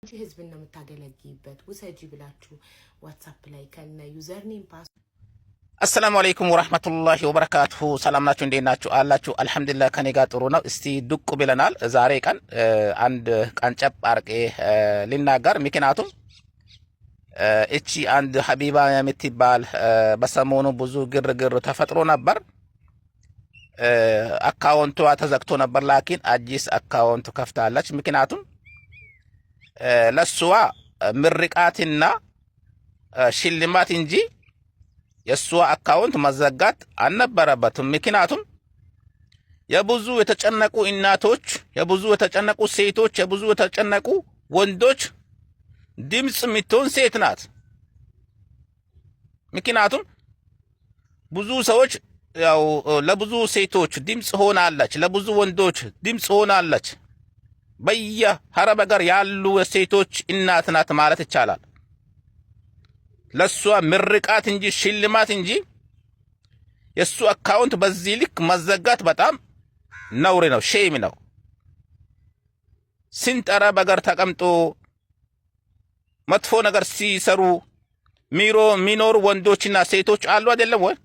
እንጂ ህዝብን ነው የምታገለግይበት። ውሰጂ ብላችሁ ዋትስአፕ ላይ ከነ ዩዘር ኔም ፓስ አሰላሙ አለይኩም ወራህመቱላሂ ወበረካቱሁ። ሰላም ናችሁ? እንዴት ናችሁ? አላችሁ? አልሐምዱሊላህ ከኔ ጋር ጥሩ ነው። እስቲ ዱቅ ብለናል። ዛሬ ቀን አንድ ቀንጨብ አርቄ ሊናገር። ምክንያቱም እቺ አንድ ሀቢባ የምትባል በሰሞኑ ብዙ ግርግር ተፈጥሮ ነበር። አካውንቷ ተዘግቶ ነበር፣ ላኪን አዲስ አካውንት ከፍታለች። ምክንያቱም ለሷ ምርቃትና ሽልማት እንጂ የሷ አካውንት መዘጋት አልነበረበትም። ምክንያቱም የብዙ የተጨነቁ እናቶች፣ የብዙ የተጨነቁ ሴቶች፣ የብዙ የተጨነቁ ወንዶች ድምጽ የምትሆን ሴት ናት። ምክንያቱም ብዙ ሰዎች ያው ለብዙ ሴቶች ድምጽ ሆናለች፣ ለብዙ ወንዶች ድምጽ ሆናለች። በየሀረብ ሀገር ያሉ ሴቶች እናት ናት ማለት ይቻላል። ለሷ ምርቃት እንጂ ሽልማት እንጂ የሱ አካውንት በዚህ ልክ መዘጋት በጣም ነውር ነው፣ ሼም ነው። ስንት አረብ ሀገር ተቀምጦ መጥፎ ነገር ሲሰሩ ሚኖሩ ወንዶችና ሴቶች አሉ አይደለም ወይ?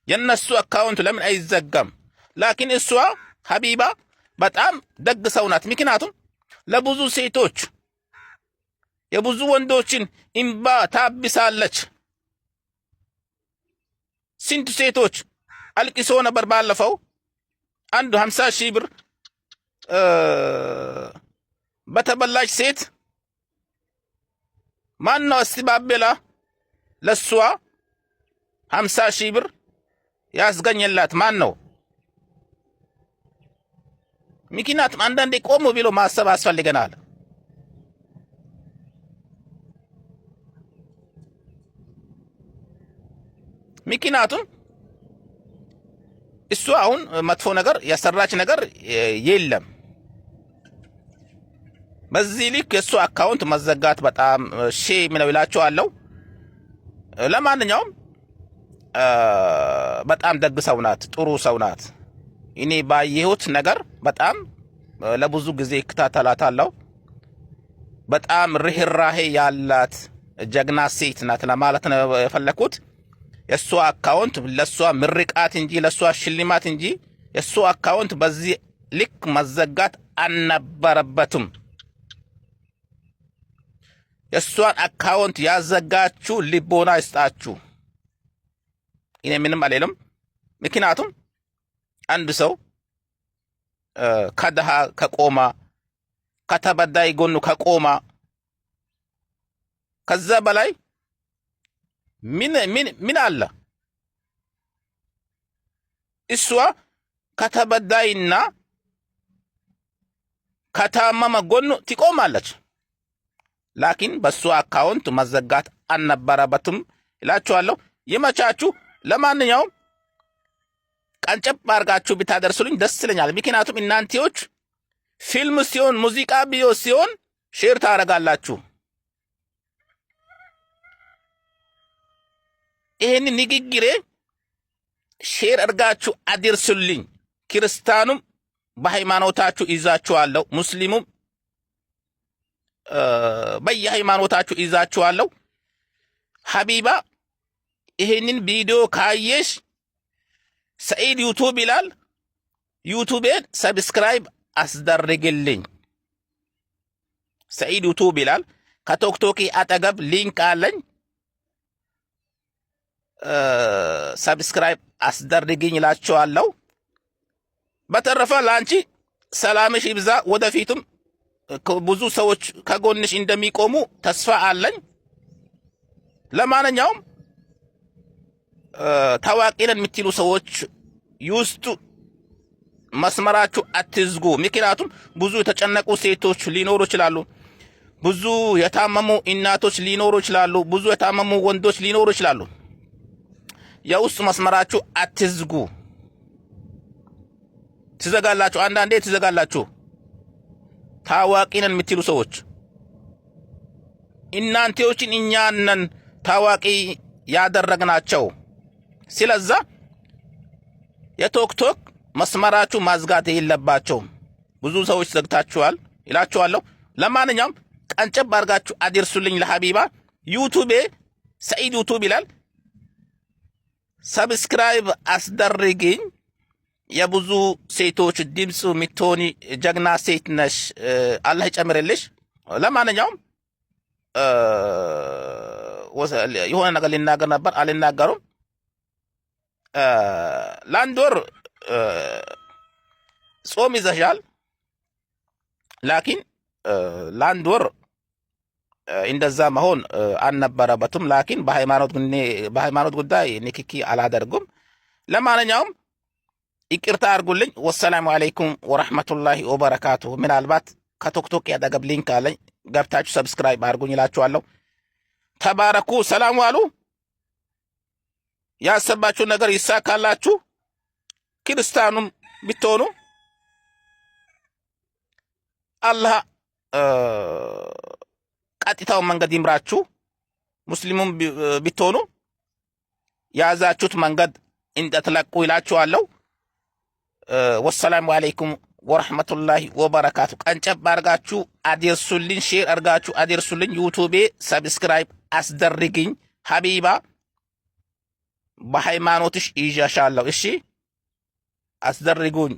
የነሱ አካውንት ለምን አይዘጋም? ላኪን እሷ ሀቢባ በጣም ደግ ሰው ናት። ምክንያቱም ለብዙ ሴቶች የብዙ ወንዶችን እንባ ታብሳለች። ስንት ሴቶች አልቅሶ ነበር። ባለፈው አንዱ 50,000 ብር በተበላች ሴት ማን ነው አስተባበላ ለሷ 50,000 ብር ያስገኘላት ማን ነው? ምክንያቱም አንዳንዴ ቆም ብሎ ማሰብ ያስፈልገናል። ምክንያቱም እሱ አሁን መጥፎ ነገር ያሰራች ነገር የለም። በዚህ ልክ የሱ አካውንት መዘጋት በጣም ሼም ነው እላችኋለሁ። ለማንኛውም በጣም ደግ ሰው ናት፣ ጥሩ ሰው ናት። እኔ ባየሁት ነገር በጣም ለብዙ ጊዜ እከታተላታለሁ። በጣም ርህራሄ ያላት ጀግና ሴት ናት ለማለት ነው የፈለኩት። የሷ አካውንት ለሷ ምርቃት እንጂ ለሷ ሽልማት እንጂ የሷ አካውንት በዚህ ልክ መዘጋት አልነበረበትም። የሷን አካውንት ያዘጋችሁ ልቦና ይስጣችሁ። እኔ ምንም አልልም። ምክንያቱም አንድ ሰው ከደሃ ከቆማ ከተበዳይ ጎኑ ከቆማ ከዛ በላይ ምን አለ? እሷ ከተበዳይና ከታመመ ጎኑ ትቆማለች። ላኪን በሱ አካውንት መዘጋት አልነበረበትም እላችኋለሁ። ይመቻችሁ። ለማንኛውም ቀንጨብ አድርጋችሁ ብታደርሱልኝ ደስ ይለኛል። ምክንያቱም እናንተዎች ፊልም ሲሆን ሙዚቃ ቪዲዮ ሲሆን ሼር ታደርጋላችሁ። ይሄን ንግግሬ ሼር አድርጋችሁ አድርሱልኝ። ክርስቲያኑም በሃይማኖታችሁ ይዛችኋለሁ፣ ሙስሊሙም በየሃይማኖታችሁ ይዛችኋለሁ። ሀቢባ ይሄንን ቪዲዮ ካየሽ ሰኢድ ዩቱብ ይላል፣ ዩቱቤን ሰብስክራይብ አስደርግልኝ። ሰኢድ ዩቱብ ይላል። ከቶክቶክ አጠገብ ሊንክ አለኝ፣ ሰብስክራይብ አስደርግኝ እላችኋለሁ። በተረፈ ላንቺ ሰላምሽ ይብዛ። ወደፊትም ብዙ ሰዎች ከጎንሽ እንደሚቆሙ ተስፋ አለኝ። ለማንኛውም ታዋቂ ነን የምትሉ ሰዎች ይውስጡ፣ መስመራችሁ አትዝጉ። ምክንያቱም ብዙ የተጨነቁ ሴቶች ሊኖሩ ይችላሉ፣ ብዙ የታመሙ እናቶች ሊኖሩ ይችላሉ፣ ብዙ የታመሙ ወንዶች ሊኖሩ ይችላሉ። የውስጥ መስመራችሁ አትዝጉ። ትዘጋላችሁ፣ አንዳንዴ ትዘጋላችሁ። ታዋቂ ነን የምትሉ ሰዎች እናንተዎችን እኛንን ታዋቂ ያደረግናቸው። ስለዛ የቶክቶክ መስመራችሁ ማዝጋት የለባቸውም። ብዙ ሰዎች ዘግታችኋል። ይላችኋለሁ። ለማንኛውም ቀንጨብ አድርጋችሁ አድርሱልኝ ለሀቢባ። ዩቱቤ ሰኢድ ዩቱብ ይላል። ሰብስክራይብ አስደርግኝ። የብዙ ሴቶች ድምፅ የምትሆኒ ጀግና ሴት ነሽ። አላህ ይጨምርልሽ። ለማንኛውም የሆነ ነገር ሊናገር ነበር አልናገሩም። ለአንድ ወር ጾም ይዘሻል። ላኪን ለአንድ ወር እንደዛ መሆን አልነበረበትም። ላኪን በሃይማኖት ጉዳይ ንክኪ አላደርጉም። ለማንኛውም ይቅርታ አድርጉልኝ። ወሰላሙ አለይኩም ወረሕመቱላሂ ወበረካቱሁ። ምናልባት ከቶክቶክ ያጠገብ ሊንክ አለኝ፣ ገብታችሁ ሰብስክራይብ አድርጉኝ እላችኋለሁ። ተባረኩ። ሰላም ዋሉ። ያሰባችሁ ነገር ይሳካላችሁ። ክርስቲያኑም ብትሆኑ አላህ ቀጥታውን መንገድ ይምራችሁ። ሙስሊሙም ብትሆኑ የያዛችሁት መንገድ እንድትለቁ ይላችኋለሁ። ወሰላሙ አለይኩም ወረሕመቱላሂ ወበረካቱ። ቀንጨብ አድርጋችሁ አድርሱልኝ፣ ሼር አድርጋችሁ አድርሱልኝ። ዩቱቤ ሰብስክራይብ አስደርግኝ። ሀቢባ በሃይማኖትሽ ይዣሻለሁ። እሺ አስደርጉኝ።